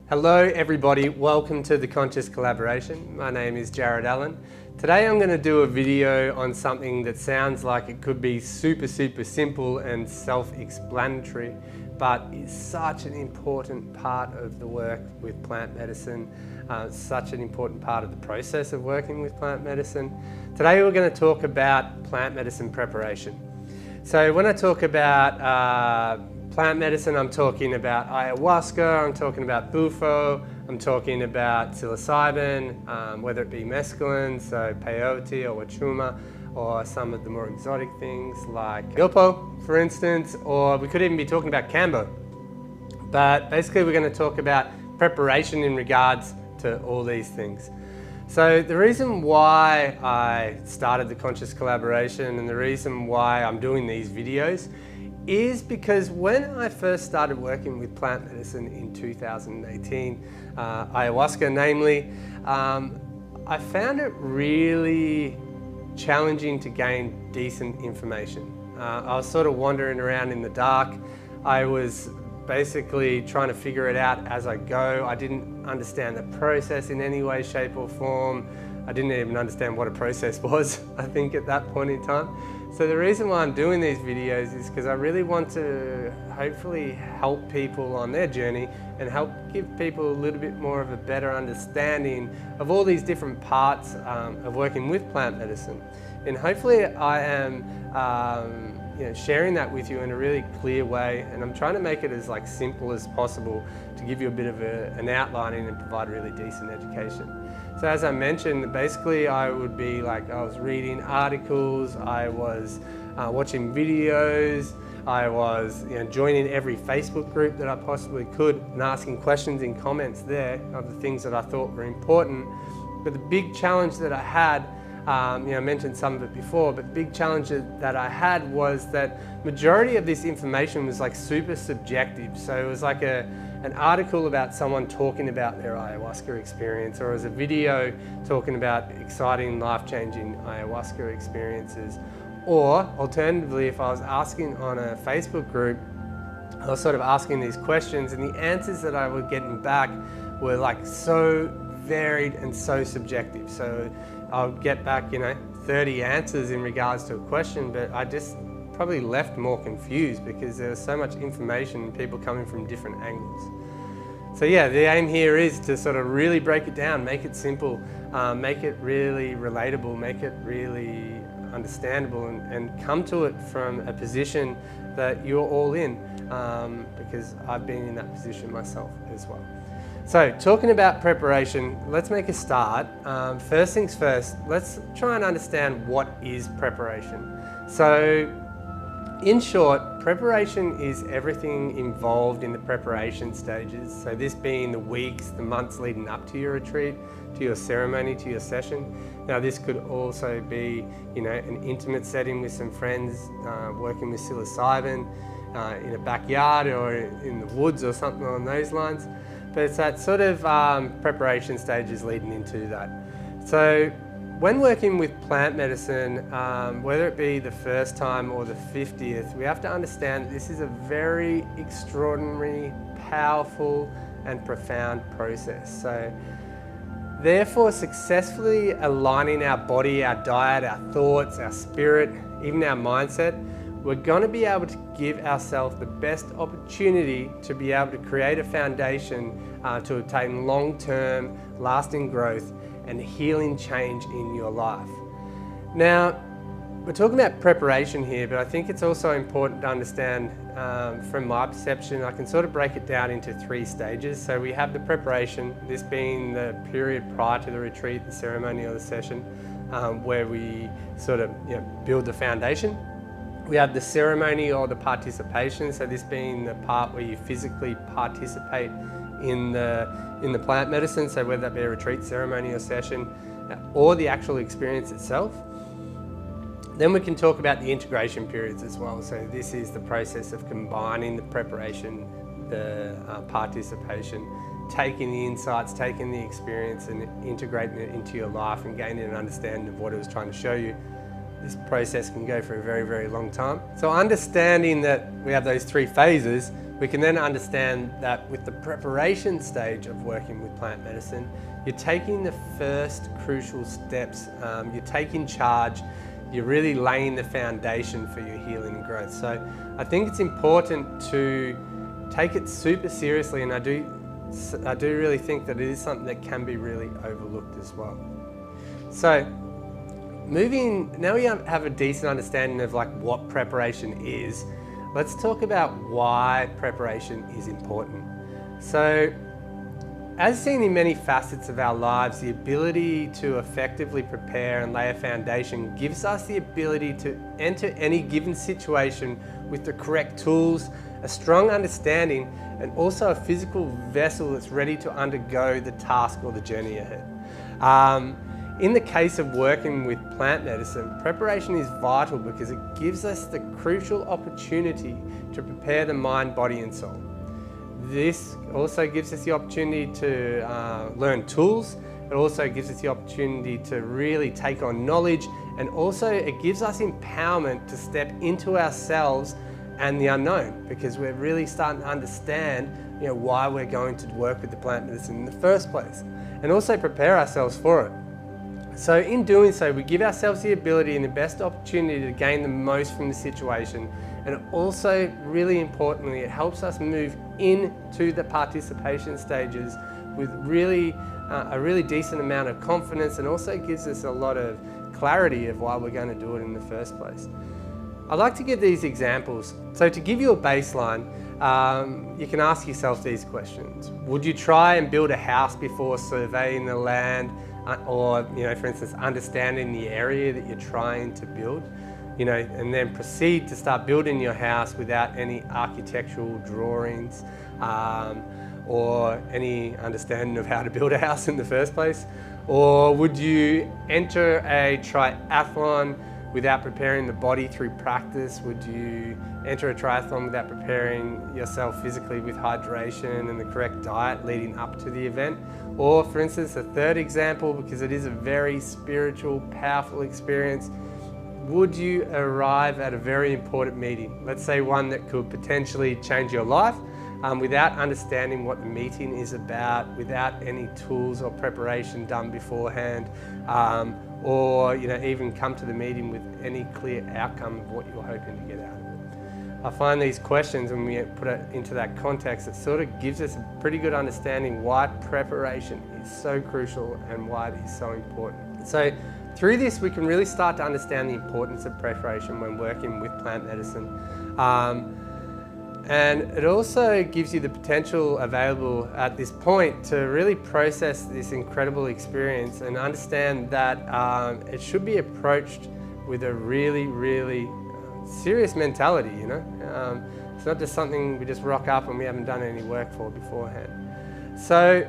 Hello everybody, welcome to The Conscious Collaboration. My name is Jarrod Allen. Today I'm going to do a video on something that sounds like it could be super simple and self-explanatory, but is such an important part of the work with plant medicine, such an important part of the process of working with plant medicine. Today we're going to talk about plant medicine preparation. So when I talk about plant medicine, I'm talking about ayahuasca, I'm talking about bufo, I'm talking about psilocybin, whether it be mescaline, so peyote or wachuma, or some of the more exotic things like yopo, for instance, or we could even be talking about kambo. But basically we're going to talk about preparation in regards to all these things. So the reason why I started the Conscious Collaboration and the reason why I'm doing these videos is because when I first started working with plant medicine in 2018, ayahuasca namely, I found it really challenging to gain decent information. I was sort of wandering around in the dark. I was basically trying to figure it out as I go. I didn't understand the process in any way, shape or form. I didn't even understand what a process was, I think, at that point in time. So the reason why I'm doing these videos is because I really want to hopefully help people on their journey and help give people a little bit more of a better understanding of all these different parts of working with plant medicine. And hopefully I am sharing that with you in a really clear way, and I'm trying to make it as simple as possible to give you a bit of an outlining and provide a really decent education. So as I mentioned, basically I would be I was reading articles, I was watching videos, I was joining every Facebook group that I possibly could and asking questions in comments there of the things that I thought were important. But the big challenge that I had, I mentioned some of it before, but the big challenge that I had was that majority of this information was super subjective. So it was like an article about someone talking about their ayahuasca experience, or as a video talking about exciting, life-changing ayahuasca experiences. Or alternatively, if I was asking on a Facebook group, I was sort of asking these questions, and the answers that I was getting back were so varied and so subjective. So I'll get back 30 answers in regards to a question, but I just probably left more confused because there was so much information and people coming from different angles. So yeah, the aim here is to sort of really break it down, make it simple, make it really relatable, make it really understandable, and come to it from a position that you're all in, because I've been in that position myself as well. So talking about preparation, let's make a start. First things first, let's try and understand what is preparation. So in short, preparation is everything involved in the preparation stages. So this being the weeks, the months leading up to your retreat, to your ceremony, to your session. Now this could also be an intimate setting with some friends, working with psilocybin in a backyard or in the woods or something along those lines. But it's that sort of preparation stages leading into that. So when working with plant medicine, whether it be the first time or the 50th, we have to understand that this is a very extraordinary, powerful and profound process. So therefore, successfully aligning our body, our diet, our thoughts, our spirit, even our mindset, we're going to be able to give ourselves the best opportunity to be able to create a foundation to obtain long-term, lasting growth and healing change in your life. Now, we're talking about preparation here, but I think it's also important to understand, from my perception, I can sort of break it down into 3 stages. So we have the preparation, this being the period prior to the retreat, the ceremony or the session, where we sort of build the foundation. We have the ceremony or the participation, so this being the part where you physically participate in the plant medicine, so whether that be a retreat, ceremony or session, or the actual experience itself. Then we can talk about the integration periods as well. So this is the process of combining the preparation, the participation, taking the insights, taking the experience and integrating it into your life and gaining an understanding of what it was trying to show you. This process can go for a very long time. So understanding that we have those 3 phases we can then understand that with the preparation stage of working with plant medicine, you're taking the first crucial steps, you're taking charge, you're really laying the foundation for your healing and growth. So I think it's important to take it super seriously, and I do really think that it is something that can be really overlooked as well. So now we have a decent understanding of like what preparation is. Let's talk about why preparation is important. So, as seen in many facets of our lives, the ability to effectively prepare and lay a foundation gives us the ability to enter any given situation with the correct tools, a strong understanding, and also a physical vessel that's ready to undergo the task or the journey ahead. In the case of working with plant medicine, preparation is vital because it gives us the crucial opportunity to prepare the mind, body, and soul. This also gives us the opportunity to learn tools. It also gives us the opportunity to really take on knowledge, and also it gives us empowerment to step into ourselves and the unknown, because we're really starting to understand, why we're going to work with the plant medicine in the first place, and also prepare ourselves for it. So in doing so, we give ourselves the ability and the best opportunity to gain the most from the situation. And also, really importantly, it helps us move into the participation stages with a really decent amount of confidence, and also gives us a lot of clarity of why we're going to do it in the first place. I like to give these examples. So to give you a baseline, you can ask yourself these questions. Would you try and build a house before surveying the land? Or, for instance, understanding the area that you're trying to build, and then proceed to start building your house without any architectural drawings or any understanding of how to build a house in the first place? Or would you enter a triathlon without preparing the body through practice? Would you enter a triathlon without preparing yourself physically with hydration and the correct diet leading up to the event? Or, for instance, a third example, because it is a very spiritual, powerful experience, would you arrive at a very important meeting, let's say one that could potentially change your life, without understanding what the meeting is about, without any tools or preparation done beforehand, or even come to the meeting with any clear outcome of what you're hoping to get out of it? I find these questions, when we put it into that context, it sort of gives us a pretty good understanding why preparation is so crucial and why it is so important. So through this, we can really start to understand the importance of preparation when working with plant medicine. And it also gives you the potential available at this point to really process this incredible experience and understand that it should be approached with a really serious mentality, It's not just something we just rock up and we haven't done any work for beforehand. So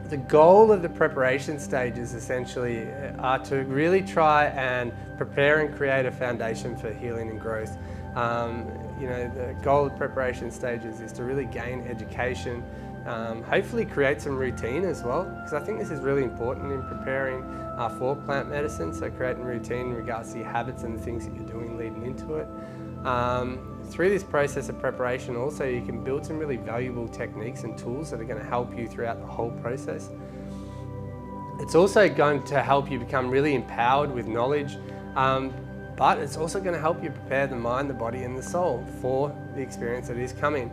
the goal of the preparation stages essentially are to really try and prepare and create a foundation for healing and growth. The goal of preparation stages is to really gain education, hopefully create some routine as well, because I think this is really important in preparing for plant medicine. So creating routine in regards to your habits and the things that you're doing leading into it. Through this process of preparation also, you can build some really valuable techniques and tools that are going to help you throughout the whole process. It's also going to help you become really empowered with knowledge, but it's also going to help you prepare the mind, the body, and the soul for the experience that is coming.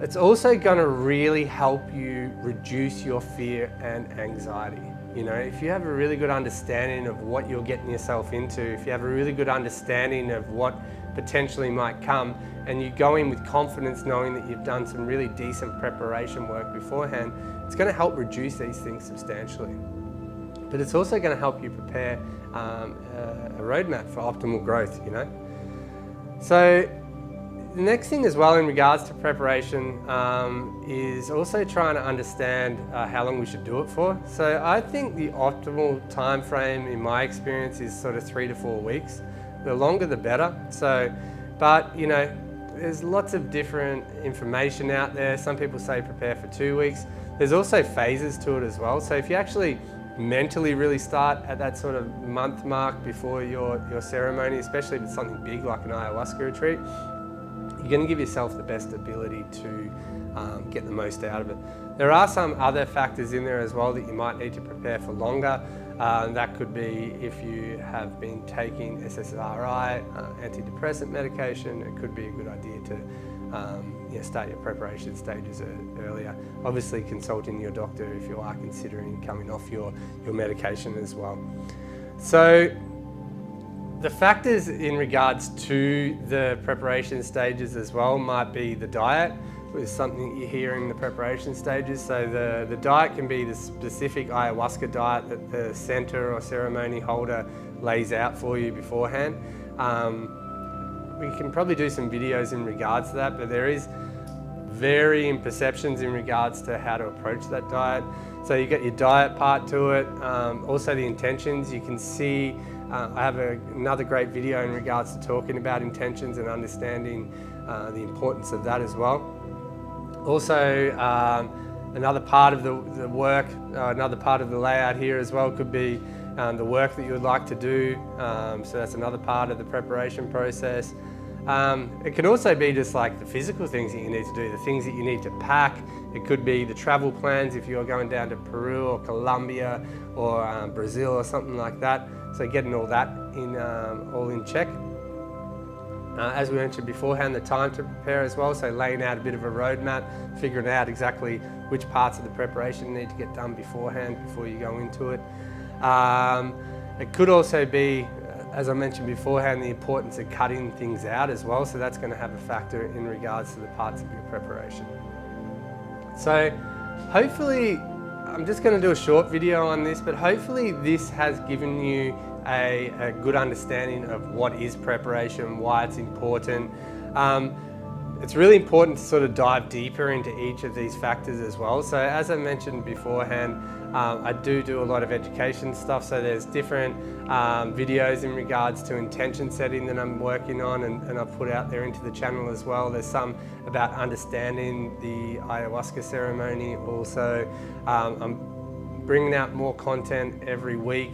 It's also going to really help you reduce your fear and anxiety. If you have a really good understanding of what you're getting yourself into, if you have a really good understanding of what potentially might come, and you go in with confidence knowing that you've done some really decent preparation work beforehand, it's going to help reduce these things substantially. But it's also going to help you prepare a roadmap for optimal growth, So the next thing as well in regards to preparation is also trying to understand how long we should do it for. So I think the optimal time frame in my experience is sort of 3 to 4 weeks. The longer the better. But there's lots of different information out there. Some people say prepare for 2 weeks. There's also phases to it as well. So if you actually mentally really start at that sort of month mark before your ceremony, especially if it's something big like an ayahuasca retreat, you're going to give yourself the best ability to get the most out of it. There are some other factors in there as well that you might need to prepare for longer. That could be if you have been taking SSRI, antidepressant medication. It could be a good idea to start your preparation stages earlier. Obviously consulting your doctor if you are considering coming off your medication as well. So the factors in regards to the preparation stages as well might be the diet, is something that you hear in the preparation stages. So the diet can be the specific ayahuasca diet that the center or ceremony holder lays out for you beforehand. We can probably do some videos in regards to that, but there is varying perceptions in regards to how to approach that diet. So you get your diet part to it, also the intentions. You can see, I have another great video in regards to talking about intentions and understanding the importance of that as well. Also, another part of the work, another part of the layout here as well could be the work that you would like to do. So that's another part of the preparation process. It can also be just like the physical things that you need to do, the things that you need to pack. It could be the travel plans if you're going down to Peru or Colombia or Brazil or something like that. So getting all that all in check. As we mentioned beforehand, the time to prepare as well, so laying out a bit of a roadmap, figuring out exactly which parts of the preparation need to get done beforehand before you go into it. It could also be, as I mentioned beforehand, the importance of cutting things out as well, so that's going to have a factor in regards to the parts of your preparation. So hopefully, I'm just going to do a short video on this, but hopefully this has given you a good understanding of what is preparation, why it's important. It's really important to sort of dive deeper into each of these factors as well. So as I mentioned beforehand, I do a lot of education stuff, so there's different videos in regards to intention setting that I'm working on and I've put out there into the channel as well. There's some about understanding the ayahuasca ceremony also. I'm bringing out more content every week,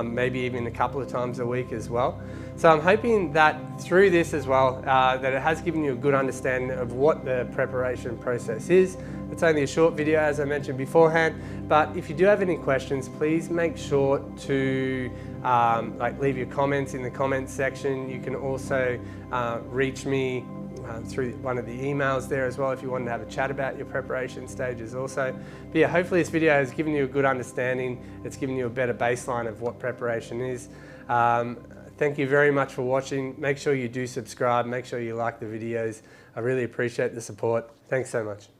maybe even a couple of times a week as well. So I'm hoping that through this as well, that it has given you a good understanding of what the preparation process is. It's only a short video, as I mentioned beforehand, but if you do have any questions, please make sure to leave your comments in the comments section. You can also reach me through one of the emails there as well if you want to have a chat about your preparation stages also. But yeah, hopefully this video has given you a good understanding. It's given you a better baseline of what preparation is. Thank you very much for watching. Make sure you do subscribe. Make sure you like the videos. I really appreciate the support. Thanks so much.